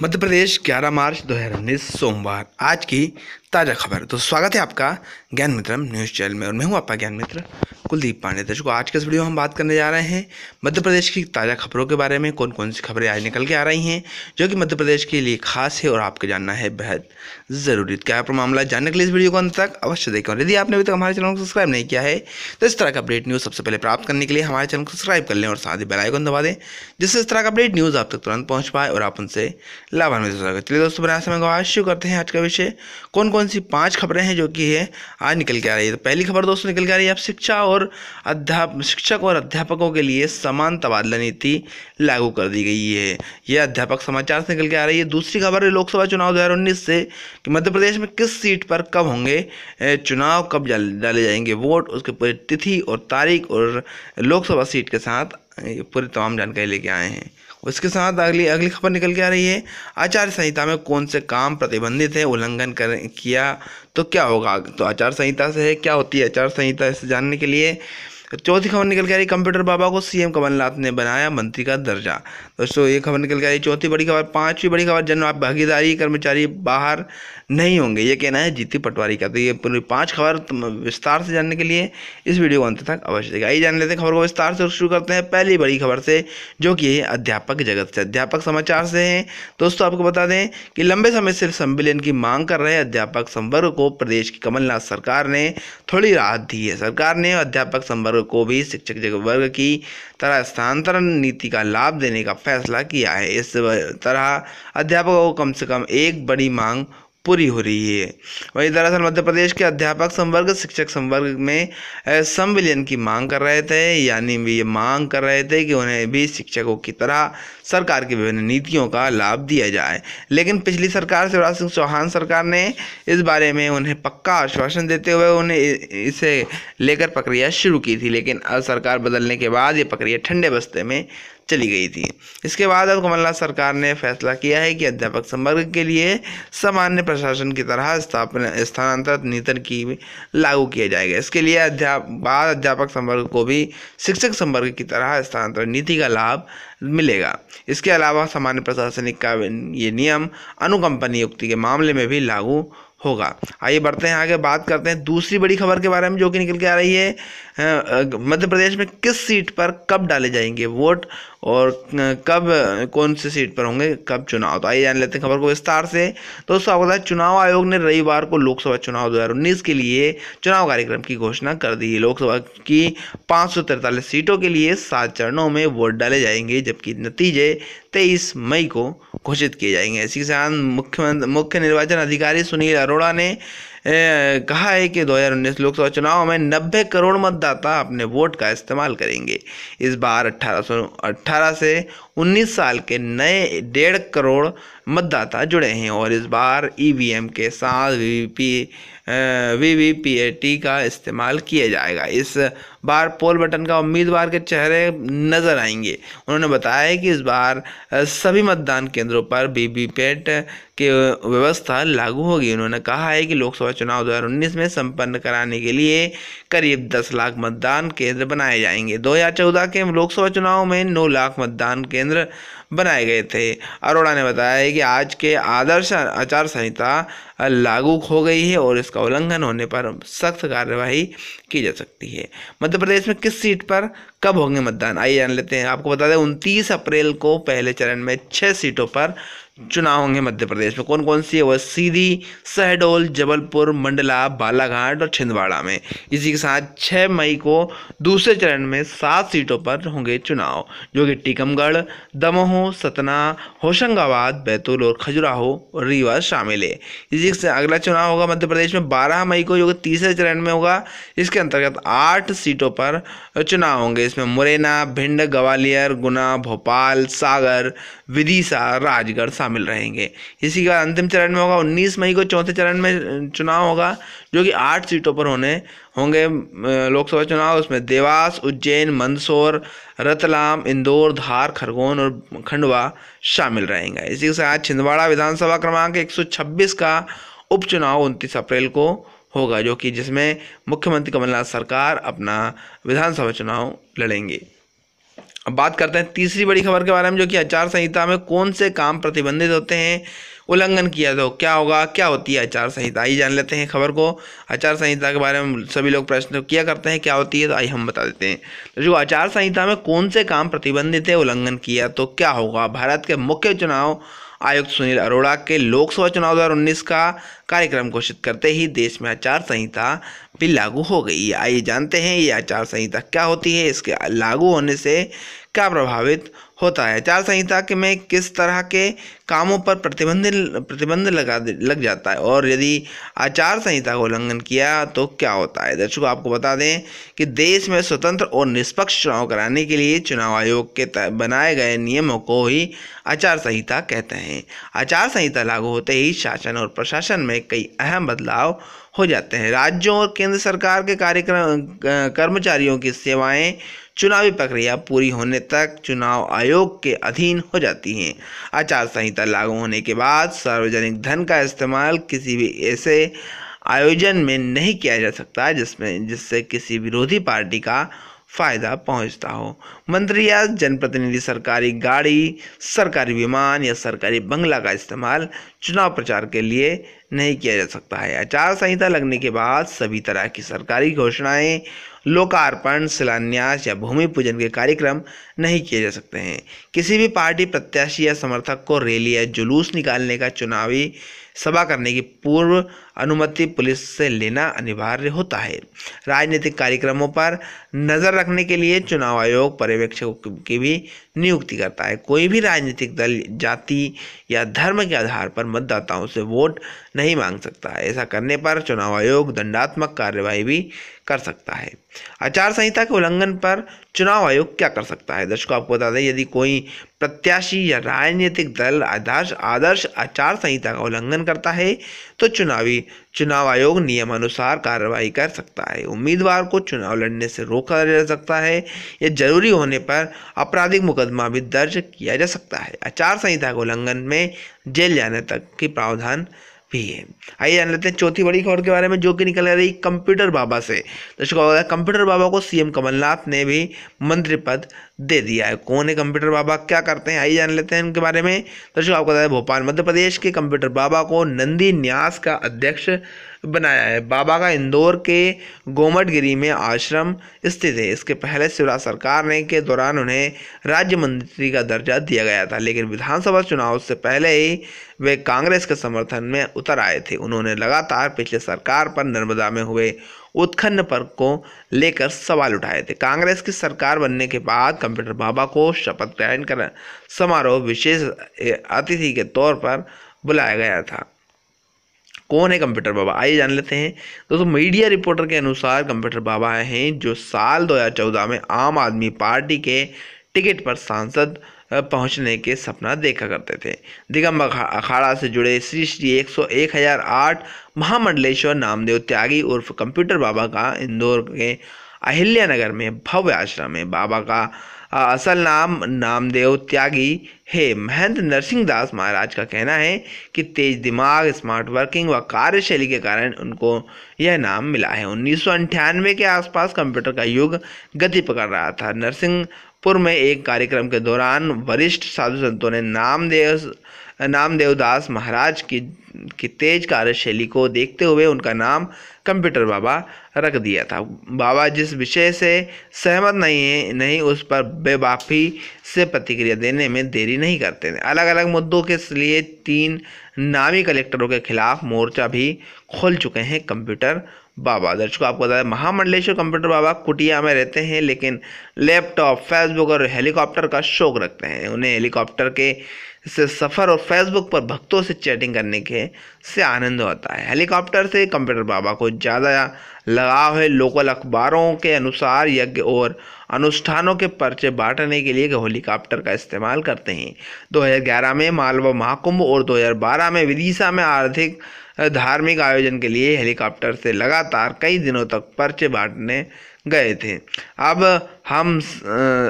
मध्य प्रदेश 11 मार्च 2019 सोमवार। आज की ताज़ा खबर। तो स्वागत है आपका ज्ञान मित्र न्यूज़ चैनल में और मैं हूं आपका ज्ञान मित्र कुलदीप पांडे। दर्शकों, आज के इस वीडियो में हम बात करने जा रहे हैं मध्य प्रदेश की ताज़ा खबरों के बारे में। कौन कौन सी खबरें आज निकल के आ रही हैं जो कि मध्य प्रदेश के लिए खास है और आपको जानना है बेहद ज़रूरी। क्या है मामला, जानने के लिए इस वीडियो को अंत तक अवश्य देखें। और यदि आपने अभी तक हमारे चैनल को सब्सक्राइब नहीं किया है तो इस तरह का अपडेट न्यूज़ सबसे पहले प्राप्त करने के लिए हमारे चैनल को सब्सक्राइब कर लें और साथ ही बेल आइकन दबा दें, जिससे इस तरह का अपडेट न्यूज़ आप तक तुरंत पहुँच पाए और आप उनसे लाभान्वित हो सके। चलिए दोस्तों, बिना समय गवाए शुरू करते हैं आज का विषय। कौन कौन सी 5 खबरें हैं जो कि है आज निकल के आ रही है। तो पहली खबर दोस्तों निकल के आ रही है, अब शिक्षक और अध्यापकों के लिए समान तबादला नीति लागू कर दी गई है। यह अध्यापक समाचार से निकल के आ रही है। दूसरी खबर है लोकसभा चुनाव 2019 से कि मध्य प्रदेश में किस सीट पर कब होंगे चुनाव, कब डाले जाएंगे वोट, उसके पूरी तिथि और तारीख और लोकसभा सीट के साथ पूरी तमाम जानकारी लेके आए हैं। उसके साथ अगली खबर निकल के आ रही है, आचार संहिता में कौन से काम प्रतिबंधित है, उल्लंघन किया तो क्या होगा। तो आचार संहिता से है, क्या होती है आचार संहिता, इसे जानने के लिए चौथी खबर निकल के आ रही, कंप्यूटर बाबा को सीएम कमलनाथ ने बनाया मंत्री का दर्जा। दोस्तों ये खबर निकल के आ रही चौथी बड़ी खबर। पांचवी बड़ी खबर, जन भागीदारी कर्मचारी बाहर नहीं होंगे, ये कहना है जीतू पटवारी का। तो ये पूरी 5 खबर विस्तार से जानने के लिए इस वीडियो को अंत तक अवश्य देखिए। आइए जान लेते हैं खबर को विस्तार से। शुरू करते हैं पहली बड़ी खबर से जो कि है अध्यापक जगत से, अध्यापक समाचार से हैं। दोस्तों आपको बता दें कि लंबे समय से संविलियन की मांग कर रहे अध्यापक संवर्ग को प्रदेश की कमलनाथ सरकार ने थोड़ी राहत दी है। सरकार ने अध्यापक संवर्ग को भी शिक्षक वर्ग की तरह स्थानांतरण नीति का लाभ देने का फैसला किया है। इस तरह अध्यापकों को कम से कम एक बड़ी मांग पूरी हो रही है। वहीं दरअसल मध्य प्रदेश के अध्यापक संवर्ग शिक्षक संवर्ग में संविलियन की मांग कर रहे थे, यानी ये मांग कर रहे थे कि उन्हें भी शिक्षकों की तरह सरकार की विभिन्न नीतियों का लाभ दिया जाए। लेकिन पिछली सरकार शिवराज सिंह चौहान सरकार ने इस बारे में उन्हें पक्का आश्वासन देते हुए उन्हें इसे लेकर प्रक्रिया शुरू की थी, लेकिन अब सरकार बदलने के बाद ये प्रक्रिया ठंडे बस्ते में चली गई थी। इसके बाद अब कमलनाथ सरकार ने फैसला किया है कि अध्यापक संवर्ग के लिए सामान्य प्रशासन की तरह स्थानांतरित नीति की लागू किया जाएगा। इसके लिए अध्यापक संवर्ग को भी शिक्षक संवर्ग की तरह स्थानांतरण नीति का लाभ मिलेगा। इसके अलावा सामान्य प्रशासनिक का ये नियम अनुकंपा नियुक्ति के मामले में भी लागू होगा। आइए बढ़ते हैं आगे, बात करते हैं दूसरी बड़ी खबर के बारे में जो कि निकल के आ रही है, मध्य प्रदेश में किस सीट पर कब डाले जाएंगे वोट और कब कौन सी सीट पर होंगे कब चुनाव। तो आइए जान लेते हैं खबर को विस्तार से। दोस्तों आपको बता दें, चुनाव आयोग ने रविवार को लोकसभा चुनाव 2019 के लिए चुनाव कार्यक्रम की घोषणा कर दी है। लोकसभा की 543 सीटों के लिए 7 चरणों में वोट डाले जाएंगे, जबकि नतीजे 23 मई को घोषित किए जाएंगे। इसी के साथ मुख्य निर्वाचन अधिकारी सुनील अरोड़ा ने कहा है कि 2019 लोकसभा चुनाव में 90 करोड़ मतदाता अपने वोट का इस्तेमाल करेंगे। इस बार 18 से 19 साल के नए 1.5 करोड़ मतदाता जुड़े हैं और इस बार ईवीएम के साथ वीवीपीएटी का इस्तेमाल किया जाएगा। इस बार पोल बटन का उम्मीदवार के चेहरे नजर आएंगे। उन्होंने बताया कि इस बार सभी मतदान केंद्रों पर वीवीपैट की व्यवस्था लागू होगी। उन्होंने कहा है कि लोकसभा चुनाव 2019 में संपन्न कराने के लिए करीब 10 लाख मतदान केंद्र बनाए जाएंगे। 2014 के लोकसभा चुनाव में 9 लाख मतदान केंद्र बनाए गए थे। अरोड़ा ने बताया कि आज के आदर्श आचार संहिता लागू हो गई है और इसका उल्लंघन होने पर सख्त कार्यवाही की जा सकती है। मध्य प्रदेश में किस सीट पर कब होंगे मतदान, आइए जान लेते हैं। आपको बता दें 29 अप्रैल को पहले चरण में 6 सीटों पर चुनाव होंगे मध्य प्रदेश में। कौन कौन सी है वह सीधी, शहडोल, जबलपुर, मंडला, बालाघाट और छिंदवाड़ा में। इसी के साथ 6 मई को दूसरे चरण में 7 सीटों पर होंगे चुनाव, जो कि टीकमगढ़, दमोह, सतना, होशंगाबाद, बैतूल और खजुराहो और रीवा शामिल है। इसी से अगला चुनाव होगा मध्य प्रदेश में 12 मई को, जो कि तीसरे चरण में होगा। इसके अंतर्गत 8 सीटों पर चुनाव होंगे। इसमें मुरैना, भिंड, ग्वालियर, गुना, भोपाल, सागर, विदिशा, राजगढ़ शामिल रहेंगे। इसी के बाद अंतिम चरण में होगा 19 मई को चौथे चरण में चुनाव होगा, जो कि 8 सीटों पर होंगे लोकसभा चुनाव। उसमें देवास, उज्जैन, मंदसौर, रतलाम, इंदौर, धार, खरगोन और खंडवा शामिल रहेंगे। इसी के साथ छिंदवाड़ा विधानसभा क्रमांक 126 का उपचुनाव 29 अप्रैल को होगा, जो कि जिसमें मुख्यमंत्री कमलनाथ सरकार अपना विधानसभा चुनाव लड़ेंगे। अब बात करते हैं तीसरी बड़ी खबर के बारे में, जो कि आचार संहिता में कौन से काम प्रतिबंधित होते हैं, उल्लंघन किया तो क्या होगा, क्या होती है आचार संहिता। आइए जान लेते हैं खबर को। आचार संहिता के बारे में सभी लोग प्रश्न किया करते हैं क्या होती है, तो आइए हम बता देते हैं। तो जो आचार संहिता में कौन से काम प्रतिबंधित है, उल्लंघन किया तो क्या होगा। भारत के मुख्य चुनाव आयुक्त सुनील अरोड़ा के लोकसभा चुनाव 2019 का कार्यक्रम घोषित करते ही देश में आचार संहिता भी लागू हो गई है। आइए जानते हैं ये आचार संहिता क्या होती है, इसके लागू होने से क्या प्रभावित होता है, आचार संहिता के में किस तरह के कामों पर प्रतिबंध लग जाता है, और यदि आचार संहिता का उल्लंघन किया तो क्या होता है। दर्शकों, आपको बता दें कि देश में स्वतंत्र और निष्पक्ष चुनाव कराने के लिए चुनाव आयोग के बनाए गए नियमों को ही आचार संहिता कहते हैं। आचार संहिता लागू होते ही शासन और प्रशासन में कई अहम बदलाव हो जाते हैं। राज्यों और केंद्र सरकार के कर्मचारियों की सेवाएं चुनावी प्रक्रिया पूरी होने तक चुनाव आयोग के अधीन हो जाती हैं। आचार संहिता लागू होने के बाद सार्वजनिक धन का इस्तेमाल किसी भी ऐसे आयोजन में नहीं किया जा सकता जिससे किसी विरोधी पार्टी का फायदा पहुंचता हो। मंत्री या जनप्रतिनिधि सरकारी गाड़ी, सरकारी विमान या सरकारी बंगला का इस्तेमाल चुनाव प्रचार के लिए नहीं किया जा सकता है। आचार संहिता लगने के बाद सभी तरह की सरकारी घोषणाएं, लोकार्पण, शिलान्यास या भूमि पूजन के कार्यक्रम नहीं किए जा सकते हैं। किसी भी पार्टी प्रत्याशी या समर्थक को रैली या जुलूस निकालने का चुनावी सभा करने की पूर्व अनुमति पुलिस से लेना अनिवार्य होता है। राजनीतिक कार्यक्रमों पर नज़र रखने के लिए चुनाव आयोग पर्यवेक्षकों की भी नियुक्ति करता है। कोई भी राजनीतिक दल जाति या धर्म के आधार पर मतदाताओं से वोट नहीं मांग सकता है। ऐसा करने पर चुनाव आयोग दंडात्मक कार्रवाई भी कर सकता है। आचार संहिता के उल्लंघन पर चुनाव आयोग क्या कर सकता है। दर्शकों, आपको बता दें, यदि कोई प्रत्याशी या राजनीतिक दल आदर्श आचार संहिता का उल्लंघन करता है तो चुनाव आयोग नियमानुसार कार्रवाई कर सकता है। उम्मीदवार को चुनाव लड़ने से रोका जा सकता है या जरूरी होने पर आपराधिक मुकदमा भी दर्ज किया जा सकता है। आचार संहिता के उल्लंघन में जेल जाने तक की प्रावधान भी है। आइए जान लेते हैं चौथी बड़ी खबर के बारे में, जो कि निकल रही कंप्यूटर बाबा से। दर्शकों, कंप्यूटर बाबा को सीएम कमलनाथ ने भी मंत्री पद दे दिया है। कौन है कंप्यूटर बाबा, क्या करते हैं, आइए जान लेते हैं उनके बारे में। दर्शकों, आपको बता दें, भोपाल मध्य प्रदेश के कंप्यूटर बाबा को नंदी न्यास का अध्यक्ष बनाया है। बाबा का इंदौर के गोमटगिरी में आश्रम स्थित है। इसके पहले शिवराज सरकार ने के दौरान उन्हें राज्य मंत्री का दर्जा दिया गया था, लेकिन विधानसभा चुनाव से पहले ही वे कांग्रेस के समर्थन में उतर आए थे। उन्होंने लगातार पिछले सरकार पर नर्मदा में हुए उत्खनन पर को लेकर सवाल उठाए थे। कांग्रेस की सरकार बनने के बाद कंप्यूटर बाबा को शपथ ग्रहण कर समारोह विशेष अतिथि के तौर पर बुलाया गया था। कौन है कंप्यूटर बाबा, आइए जान लेते हैं। दोस्तों, मीडिया रिपोर्टर के अनुसार कंप्यूटर बाबा हैं जो साल 2014 में आम आदमी पार्टी के टिकट पर सांसद पहुंचने के सपना देखा करते थे। दिगंबर अखाड़ा से जुड़े श्री श्री 1008 महामंडलेश्वर नामदेव त्यागी उर्फ कंप्यूटर बाबा का इंदौर के अहिल्यानगर में भव्य आश्रम है। बाबा का असल नाम नामदेव त्यागी है। महेंद्र नरसिंह दास महाराज का कहना है कि तेज दिमाग, स्मार्ट वर्किंग व कार्यशैली के कारण उनको यह नाम मिला है। 1998 के आसपास कंप्यूटर का युग गति पकड़ रहा था। नरसिंहपुर में एक कार्यक्रम के दौरान वरिष्ठ साधु संतों ने नामदेव दास महाराज की तेज कार्यशैली को देखते हुए उनका नाम कंप्यूटर बाबा रख दिया था। बाबा जिस विषय से सहमत नहीं उस पर बेबाफी से प्रतिक्रिया देने में देरी नहीं करते थे। अलग अलग मुद्दों के लिए 3 नामी कलेक्टरों के खिलाफ मोर्चा भी खोल चुके हैं कंप्यूटर बाबा। दर्शकों, आपको बता दें, महामंडलेश्वर कंप्यूटर बाबा कुटिया में रहते हैं, लेकिन लैपटॉप, फेसबुक और हेलीकॉप्टर का शौक रखते हैं। उन्हें हेलीकॉप्टर के से सफ़र और फेसबुक पर भक्तों से चैटिंग करने के से आनंद होता है। हेलीकॉप्टर से कंप्यूटर बाबा को ज़्यादा लगाव है। लोकल अखबारों के अनुसार यज्ञ और अनुष्ठानों के पर्चे बांटने के लिए हेलीकॉप्टर का इस्तेमाल करते हैं। 2011 में मालवा महाकुंभ और 2012 में विदिशा में धार्मिक आयोजन के लिए हेलीकॉप्टर से लगातार कई दिनों तक पर्चे बांटने गए थे। अब हम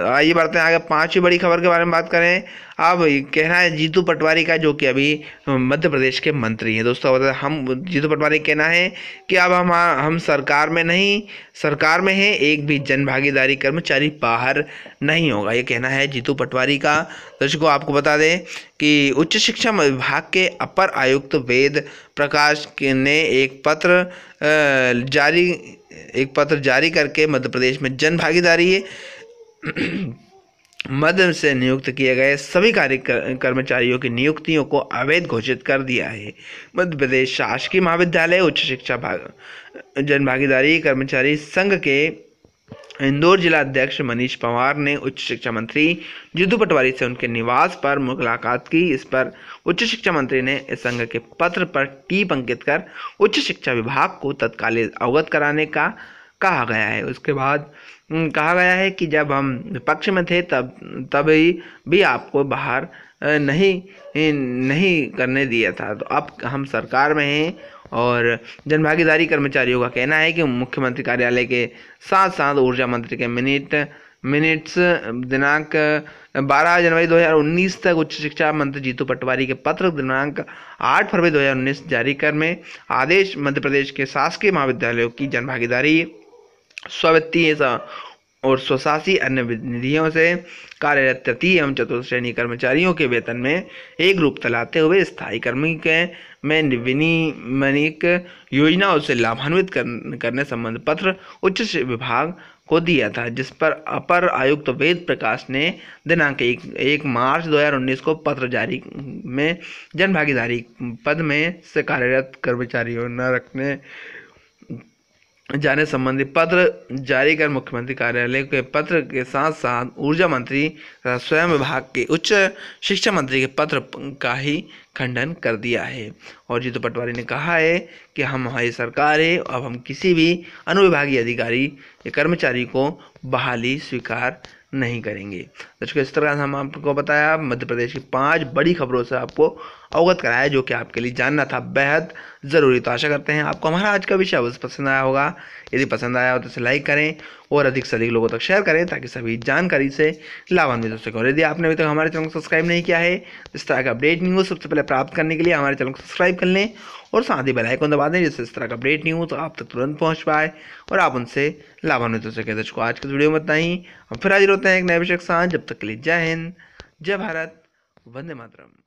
आइए बढ़ते हैं आगे 5वीं बड़ी खबर के बारे में बात करें। अब ये कहना है जीतू पटवारी का, जो कि अभी मध्य प्रदेश के मंत्री हैं। दोस्तों बता हम जीतू पटवारी का कहना है कि अब हम सरकार में नहीं, सरकार में है, एक भी जन भागीदारी कर्मचारी बाहर नहीं होगा, ये कहना है जीतू पटवारी का। दर्शकों आपको बता दें कि उच्च शिक्षा विभाग के अपर आयुक्त वेद प्रकाश ने एक पत्र जारी करके मध्य प्रदेश में जन भागीदारी मद से नियुक्त किए गए सभी कर्मचारियों की नियुक्तियों को अवैध घोषित कर दिया है। मध्य प्रदेश शासकीय महाविद्यालय उच्च शिक्षा जन भागीदारी कर्मचारी संघ के इंदौर जिला अध्यक्ष मनीष पवार ने उच्च शिक्षा मंत्री जीतू पटवारी से उनके निवास पर मुलाकात की। इस पर उच्च शिक्षा मंत्री ने इस संघ के पत्र पर टीप अंकित कर उच्च शिक्षा विभाग को तत्काल अवगत कराने का कहा गया है। उसके बाद कहा गया है कि जब हम विपक्ष में थे तभी भी आपको बाहर नहीं करने दिया था, तो अब हम सरकार में हैं। और जनभागीदारी कर्मचारियों का कहना है कि मुख्यमंत्री कार्यालय के साथ साथ ऊर्जा मंत्री के मिनट्स दिनांक 12 जनवरी 2019 तक उच्च शिक्षा मंत्री जीतू पटवारी के पत्र दिनांक 8 फरवरी 2019 जारी कर में आदेश मध्य प्रदेश के शासकीय महाविद्यालयों की जनभागीदारी स्ववित्तीय और स्वशासी अन्य निधियों से कार्यरत तृतीय एवं चतुर्थ श्रेणी कर्मचारियों के वेतन में एक रूपता लाते हुए स्थायी कर्मी के में विनियमित योजनाओं से लाभान्वित करने संबंध पत्र उच्च विभाग को दिया था, जिस पर अपर आयुक्त वेद प्रकाश ने दिनांक 1 मार्च 2019 को पत्र जारी में जन भागीदारी पद में से कार्यरत कर्मचारियों न रखने जाने संबंधी पत्र जारी कर मुख्यमंत्री कार्यालय के पत्र के साथ साथ ऊर्जा मंत्री तथा स्वयं विभाग के उच्च शिक्षा मंत्री के पत्र का ही खंडन कर दिया है। और जीतू पटवारी ने कहा है कि हमारी सरकार है, अब हम किसी भी अनुविभागीय अधिकारी या कर्मचारी को बहाली स्वीकार नहीं करेंगे। दर्शकों इस तरह से हम आपको बताया मध्य प्रदेश की 5 बड़ी खबरों से आपको अवगत कराया, जो कि आपके लिए जानना था बेहद ज़रूरी। तो आशा करते हैं आपको हमारा आज का विषय अवश्य पसंद आया होगा। यदि पसंद आया हो तो इसे लाइक करें और अधिक से अधिक लोगों तक शेयर करें ताकि सभी जानकारी से लाभान्वित हो सके। और यदि आपने अभी तक हमारे चैनल को सब्सक्राइब नहीं किया है, इस तरह का अपडेट न्यूज़ सबसे पहले प्राप्त करने के लिए हमारे चैनल को सब्सक्राइब कर लें और साथ ही बेल आइकन दबा दें, जिससे इस तरह का अपडेट न्यूज़ तो आप तक तुरंत पहुँच पाए और आप उनसे लाभान्वित हो सके। दर्शकों आज की वीडियो में इतना ही, हम फिर हाजिर होते हैं एक नए विषय के साथ। जब तक के लिए जय हिंद, जय भारत, वंदे मातरम।